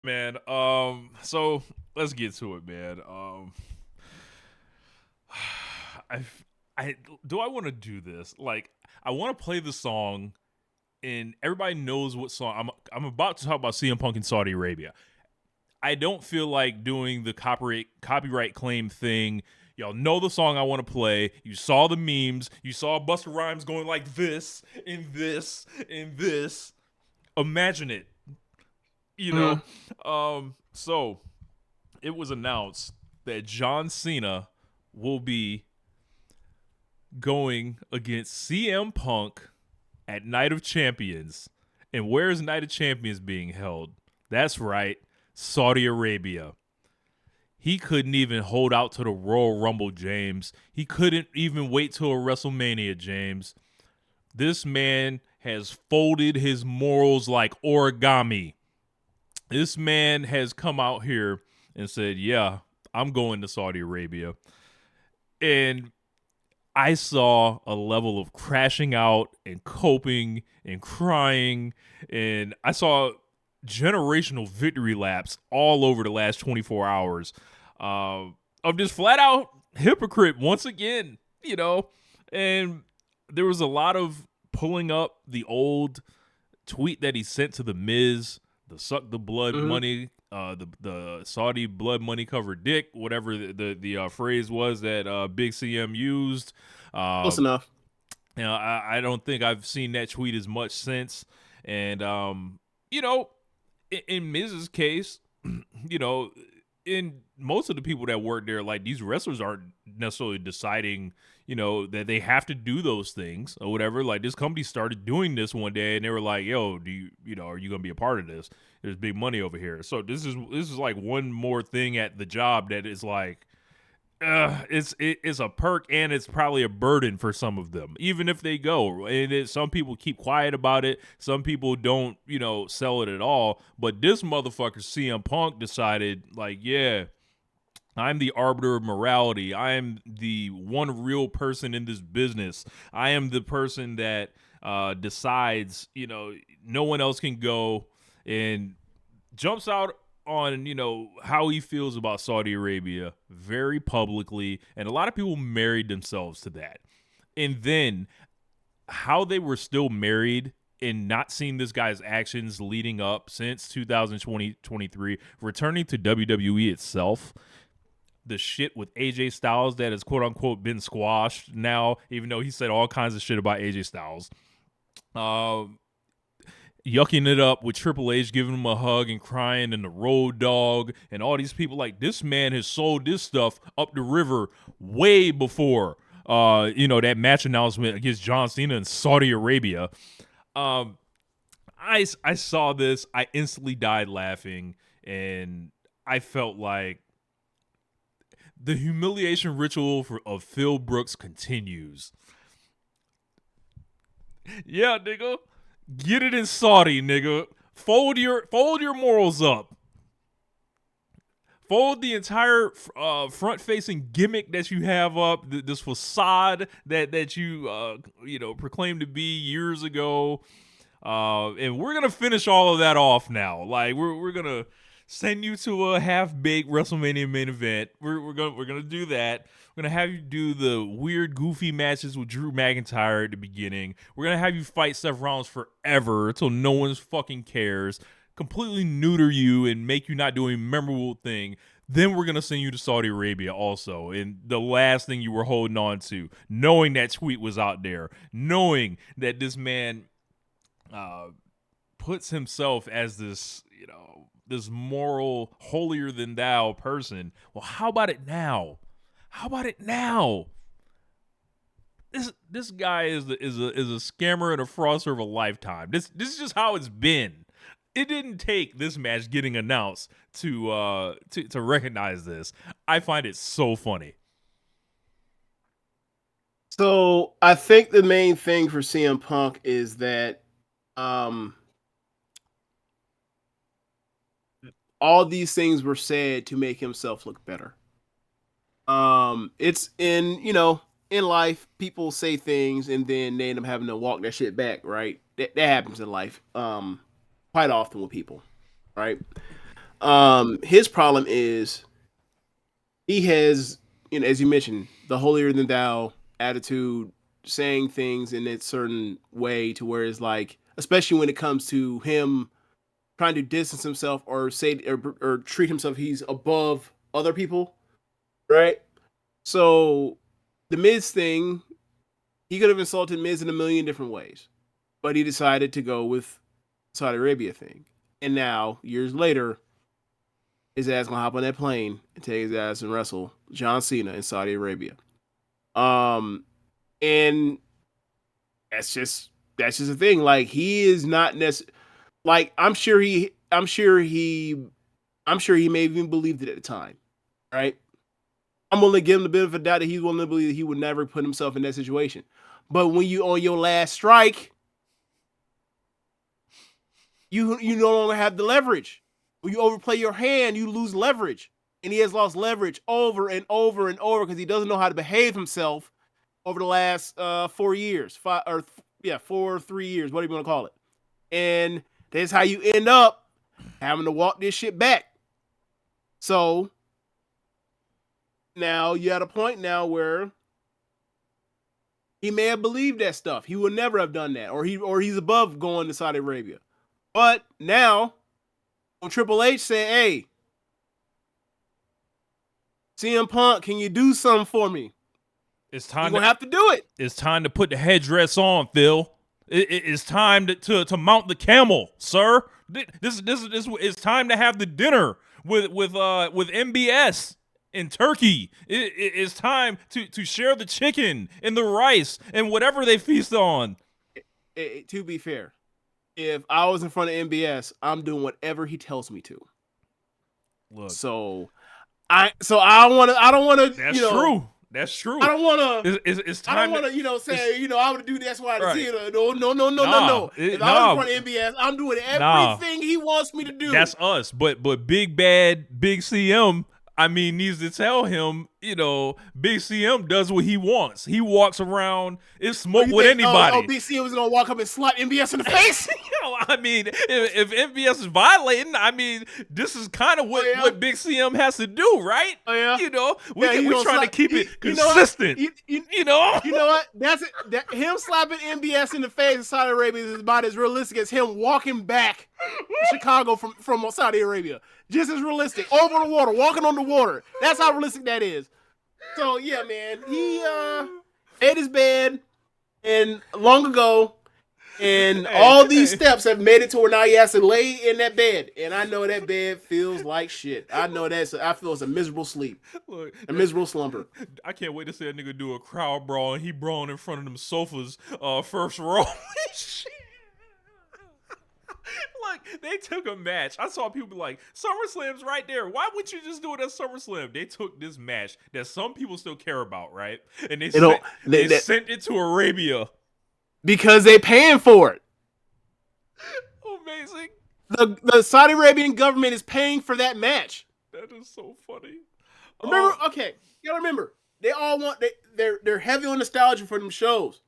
Man, so let's get to it, man. I, I do I want to do this? Like, I want to play the song, and everybody knows what song I'm about to talk about. CM Punk in Saudi Arabia. I don't feel like doing the copyright claim thing. Y'all know the song I want to play. You saw the memes. You saw Busta Rhymes going like this, and this, and this. Imagine it, you know. Mm. So it was announced that John Cena will be going against CM Punk at Night of Champions. And where is Night of Champions being held? That's right, Saudi Arabia. He couldn't even hold out to the Royal Rumble, James. He couldn't even wait till a WrestleMania, James. This man has folded his morals like origami. This man has come out here and said, "Yeah, I'm going to Saudi Arabia." And I saw a level of crashing out and coping and crying, and I saw generational victory laps all over the last 24 hours of this flat out hypocrite once again, you know. And there was a lot of pulling up the old tweet that he sent to the Miz, the suck the blood Hmm. money, the Saudi blood money covered dick, whatever the phrase was that Big CM used. Uh, Close enough. I don't think I've seen that tweet as much since. And you know, in Miz's case, you know, in most of the people that work there, like these wrestlers aren't necessarily deciding, you know, that they have to do those things or whatever. Like this company started doing this one day, and they were like, "Yo, do you, you know, are you gonna be a part of this? There's big money over here." So this is like one more thing at the job that is like it's a perk and it's probably a burden for some of them, even if they go. And some people keep quiet about it. Some people don't, you know, sell it at all. But this motherfucker CM Punk decided, like, yeah, I'm the arbiter of morality. I am the one real person in this business. I am the person that decides, you know, no one else can go, and jumps out on, you know, how he feels about Saudi Arabia very publicly, and a lot of people married themselves to that. And then how they were still married and not seeing this guy's actions leading up since 2020 returning to WWE itself, the shit with AJ Styles that has quote unquote been squashed now, even though he said all kinds of shit about AJ Styles. Um, Yucking it up with Triple H giving him a hug and crying, and the Road Dog and all these people. Like, this man has sold this stuff up the river way before you know, that match announcement against John Cena in Saudi Arabia. Um I saw this, I instantly died laughing, and I felt like the humiliation ritual of Phil Brooks continues. Yeah, nigga. Get it in Saudi, nigga. Fold your morals up. Fold the entire front facing gimmick that you have up, this facade that you you know, proclaimed to be years ago. And we're gonna finish all of that off now. Like we're gonna send you to a half baked WrestleMania main event. We're gonna do that. We're gonna have you do the weird, goofy matches with Drew McIntyre at the beginning. We're gonna have you fight Seth Rollins forever until no one fucking cares. Completely neuter you and make you not do a memorable thing. Then we're gonna send you to Saudi Arabia also. And the last thing you were holding on to, knowing that tweet was out there, knowing that this man uh, puts himself as this, you know, this moral, holier than thou person. Well, how about it now? How about it now? This guy is a scammer and a frauster of a lifetime. This is just how it's been. It didn't take this match getting announced to recognize this. I find it so funny. So I think the main thing for CM Punk is that um, all these things were said to make himself look better. It's in life, people say things and then they end up having to walk that shit back, right? That happens in life, quite often with people, right? His problem is he has, as you mentioned, the holier than thou attitude, saying things in a certain way to where it's like, especially when it comes to him trying to distance himself or say or treat himself, he's above other people, right? So the Miz thing, he could have insulted Miz in a million different ways, but he decided to go with Saudi Arabia thing. And now, years later, his ass gonna hop on that plane and take his ass and wrestle John Cena in Saudi Arabia. And that's just a thing. Like, he is not necessarily, like, I'm sure he may have even believed it at the time, right? I'm willing to give him the benefit of the doubt that he's willing to believe that he would never put himself in that situation. But when you on your last strike, you no longer have the leverage. When you overplay your hand, you lose leverage. And he has lost leverage over and over and over because he doesn't know how to behave himself over the last 4 years. 4 or 3 years, whatever you want to call it. And that's how you end up having to walk this shit back. So now you're at a point now where he may have believed that stuff. He would never have done that. Or he's above going to Saudi Arabia. But now, when Triple H said, hey, CM Punk, can you do something for me? It's time. You're going to have to do it. It's time to put the headdress on, Phil. It's time to mount the camel, sir. This it's time to have the dinner with MBS in Turkey. It's time to share the chicken and the rice and whatever they feast on. To be fair, if I was in front of MBS, I'm doing whatever he tells me to. Look. So I don't want to. That's true. That's true. I don't want to. It's time. I don't want to, say, I would do that's why I see it. No. If I was in front of MBS, I'm doing everything he wants me to do. That's us. But Big Bad Big CM, needs to tell him, Big CM does what he wants. He walks around and smoke with anybody. Big CM was gonna walk up and slap MBS in the face. If MBS is violating, this is kind of what Big CM has to do, right? Oh yeah. We're trying to keep it consistent. You know what? That's it. Him slapping MBS in the face in Saudi Arabia is about as realistic as him walking back to Chicago from Saudi Arabia. Just as realistic. Over the water, walking on the water. That's how realistic that is. So yeah, man, he ate his bed and long ago, and all these steps have made it to where now he has to lay in that bed, and I know that bed feels like shit. I feel it's a miserable sleep, a miserable slumber. I can't wait to see that nigga do a crowd brawl and he brawling in front of them sofas, first row. Like, they took a match. I saw people be like, SummerSlam's right there. Why wouldn't you just do it at SummerSlam? They took this match that some people still care about, right? And they sent it to Arabia. Because they paying for it. Amazing. The Saudi Arabian government is paying for that match. That is so funny. Remember, okay, you gotta remember, they all want, they're heavy on nostalgia for them shows.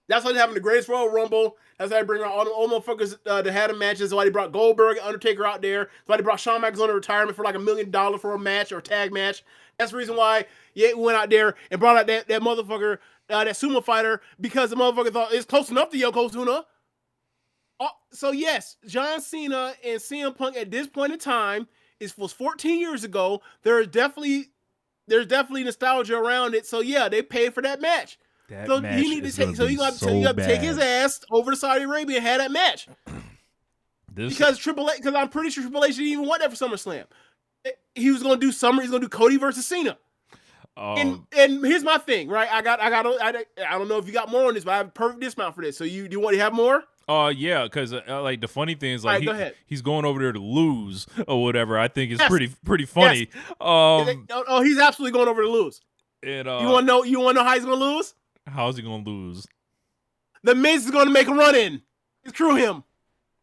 That's why they're having the Greatest Royal Rumble. That's why they bring out all the motherfuckers that had a matches. That's why they brought Goldberg and Undertaker out there. That's why they brought Shawn Michaels on a retirement for like $1 million for a match or a tag match. That's the reason why we went out there and brought out that motherfucker, that sumo fighter, because the motherfucker thought it's close enough to Yokozuna. So yes, John Cena and CM Punk at this point in time was 14 years ago. There's definitely nostalgia around it. So yeah, they paid for that match. So you need to take. So you got to take his ass over to Saudi Arabia and have that match. Because Triple H, because I'm pretty sure Triple H didn't even want that for SummerSlam. He was going to do He's going to do Cody versus Cena. And here's my thing, right? I don't know if you got more on this, but I have a perfect dismount for this. So you want to have more? Yeah, because like the funny thing is, like, go ahead. He's going over there to lose or whatever. I think it's pretty funny. Yes. He's absolutely going over to lose. And you want to know how he's going to lose? How's he gonna lose? The Miz is gonna make a run in. Screw him.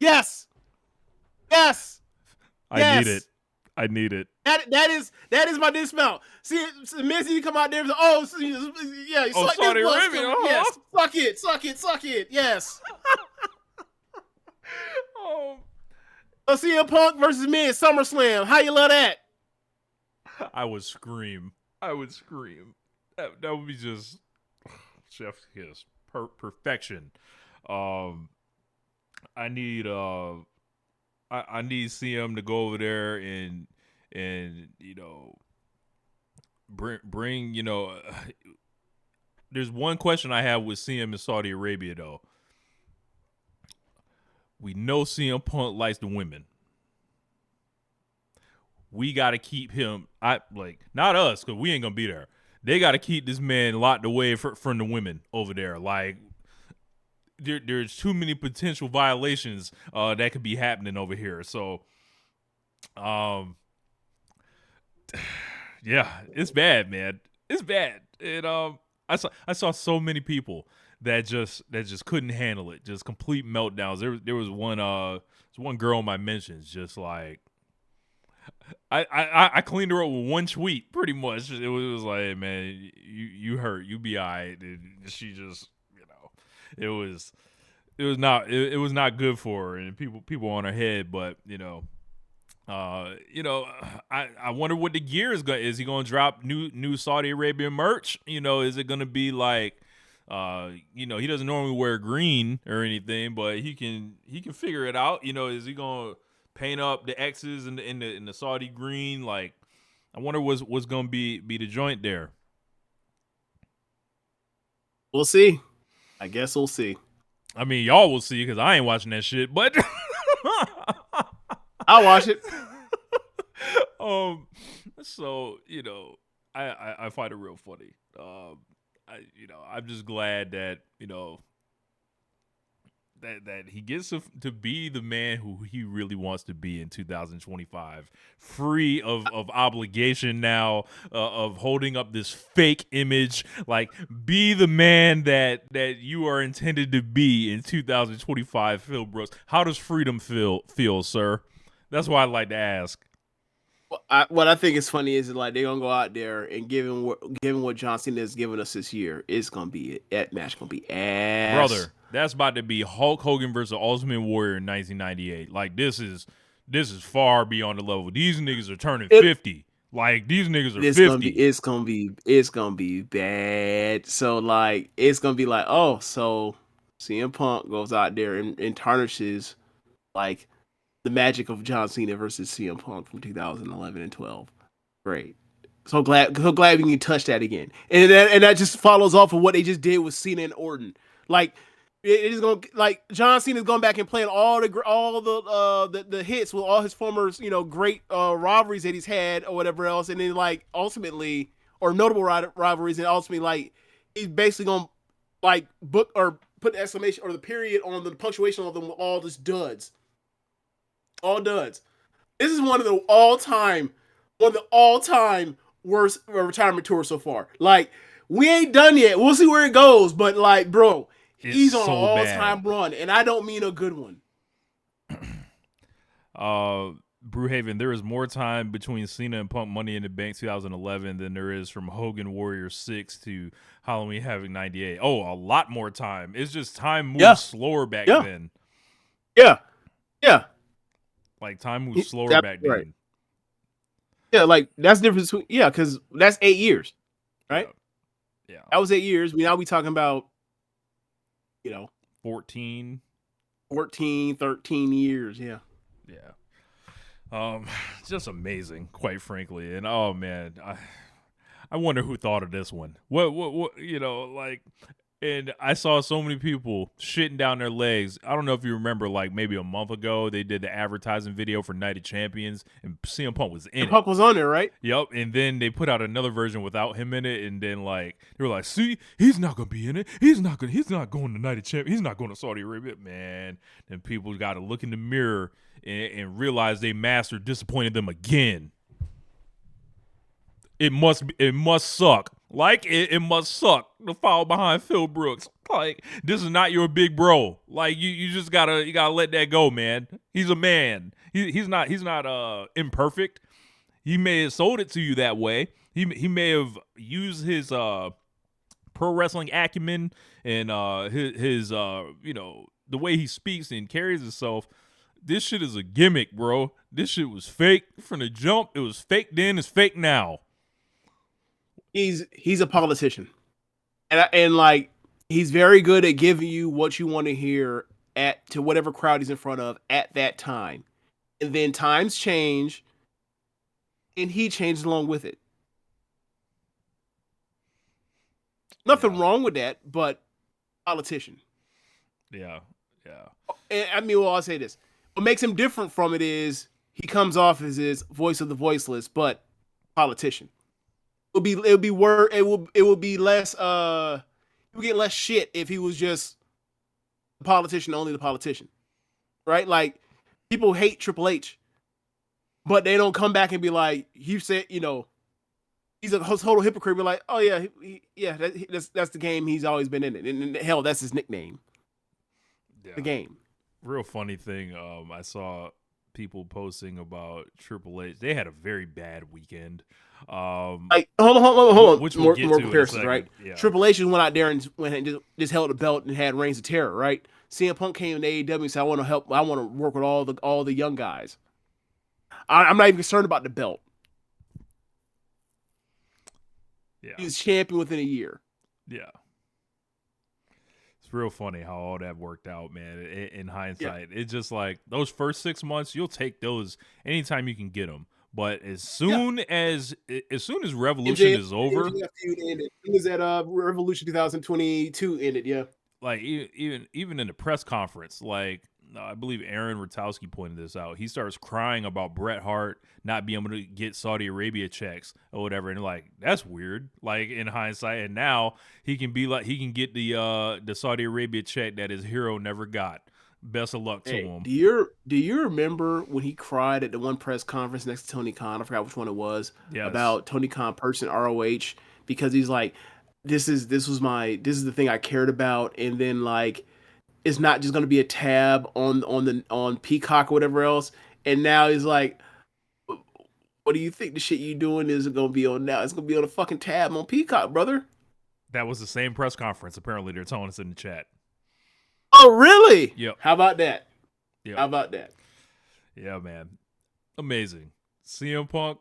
Yes. I need it. That is my dismount. See, Miz, you come out there and say, Saudi Arabia. Yes. Suck it. Yes. CM Punk versus me at SummerSlam. How you love that? I would scream. I would scream. That would be just chef's kiss. Perfection. I need I need CM to go over there and bring there's one question I have with CM in Saudi Arabia though. We know CM Punk likes the women. We got to keep him. Not us, because we ain't gonna be there. They got to keep this man locked away from the women over there. Like, there's too many potential violations that could be happening over here. So, yeah, it's bad, man. It's bad. And I saw so many people that just couldn't handle it. Just complete meltdowns. There was one girl in my mentions just like. I cleaned her up with one tweet, pretty much. It was like, hey, man, you hurt, you be alright. And she just, it was not good for her, and people on her head. But I wonder what the gear is going. Is he going to drop new Saudi Arabian merch? Is it going to be like, he doesn't normally wear green or anything, but he can figure it out. Is he going to paint up the X's in the Saudi green? Like, I wonder what's gonna be the joint there. We'll see. I guess we'll see. I mean, y'all will see because I ain't watching that shit, but I'll watch it. So I find it real funny. I'm just glad that that he gets to be the man who he really wants to be in 2025, free of obligation now, of holding up this fake image. Like, be the man that you are intended to be in 2025, Phil Brooks. How does freedom feel, sir? That's what I'd like to ask. What I think is funny is like they're gonna go out there and given what John Cena has given us this year, it's gonna be that match gonna be ass, brother. That's about to be Hulk Hogan versus Ultimate Warrior in 1998. Like, this is far beyond the level. These niggas are turning 50. Like, these niggas are 50. It's gonna be bad. So like it's gonna be like, oh, so CM Punk goes out there and tarnishes like the magic of John Cena versus CM Punk from 2011 and 12. Great. So glad we can touch that again. And that just follows off of what they just did with Cena and Orton. Like, it is going, like, John Cena's going back and playing all the hits with all his former, great rivalries that he's had or whatever else, and then like ultimately, or notable rivalries, and ultimately like he's basically going to like book or put the exclamation or the period on the punctuation of them with all just duds. All duds. This is one of the all-time worst retirement tours so far. Like, we ain't done yet. We'll see where it goes. But like, bro, he's on an all-time run, and I don't mean a good one. Brewhaven, there is more time between Cena and Punk Money in the Bank 2011 than there is from Hogan Warrior 6 to Halloween Havoc 98. Oh, a lot more time. It's just time moved slower back then. Yeah. Like, time moved slower back then. Right. Yeah, like, that's the difference between, because that's 8 years, right? Yeah. That was 8 years. Now we talking about, 14, 13 years, yeah. Just amazing, quite frankly. And oh man, I wonder who thought of this one. What like, and I saw so many people shitting down their legs. I don't know if you remember, like maybe a month ago, they did the advertising video for Night of Champions, and CM Punk was in it. Punk was on there, right? Yep. And then they put out another version without him in it, and then like they were like, "See, he's not gonna be in it. He's not going to Night of Champions. He's not going to Saudi Arabia." Man, then people got to look in the mirror and realize they master disappointed them again. It must suck. Like, it must suck to fall behind Phil Brooks. Like, this is not your big bro. Like, you just gotta let that go, man. He's a man. He's not imperfect. He may have sold it to you that way. He may have used his pro wrestling acumen and his the way he speaks and carries himself This shit is a gimmick, bro. This shit was fake from the jump. It was fake then. It's fake now. He's a politician, and like he's very good at giving you what you want to hear to whatever crowd he's in front of at that time, and then times change, and he changed along with it. Nothing wrong with that, but politician. Yeah, yeah. And I mean, well, I'll say this: what makes him different from it is he comes off as his voice of the voiceless, but politician. It will be less he would get less shit if he was just the politician, only the politician. Right? Like people hate Triple H, but they don't come back and be like, you said, you know, he's a total hypocrite. Be like, oh yeah, that's the game he's always been in it. And hell, that's his nickname. Yeah. The game. Real funny thing, I saw people posting about Triple H. They had a very bad weekend. Like hold on. Which more comparisons, right? Yeah. Triple H went out there and just held the belt and had reigns of terror, right? Cena-Punk came to AEW and said, "I want to help. I want to work with all the young guys. I'm not even concerned about the belt." Yeah, he was champion within a year. Yeah, it's real funny how all that worked out, man. In hindsight, it's just like those first 6 months, you'll take those anytime you can get them. But as soon as Revolution is over, it was at Revolution 2022 ended. Yeah, like even in the press conference, like I believe Aaron Rotowski pointed this out. He starts crying about Bret Hart not being able to get Saudi Arabia checks or whatever, and like that's weird. Like in hindsight, and now he can get the Saudi Arabia check that his hero never got. Best of luck to him. Do you remember when he cried at the one press conference next to Tony Khan? I forgot which one it was. Yes. About Tony Khan purchasing ROH because he's like, this is the thing I cared about, and then like it's not just gonna be a tab on Peacock or whatever else. And now he's like, what do you think the shit you doing isn't gonna be on now? It's gonna be on a fucking tab on Peacock, brother. That was the same press conference. Apparently, they're telling us in the chat. Oh, really? Yep. How about that? Yep. How about that? Yeah, man. Amazing. CM-Punk,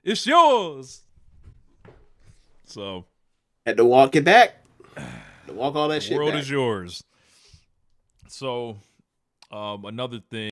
it's yours. So. Had to walk it back. To walk all that shit back. The world is yours. So, another thing.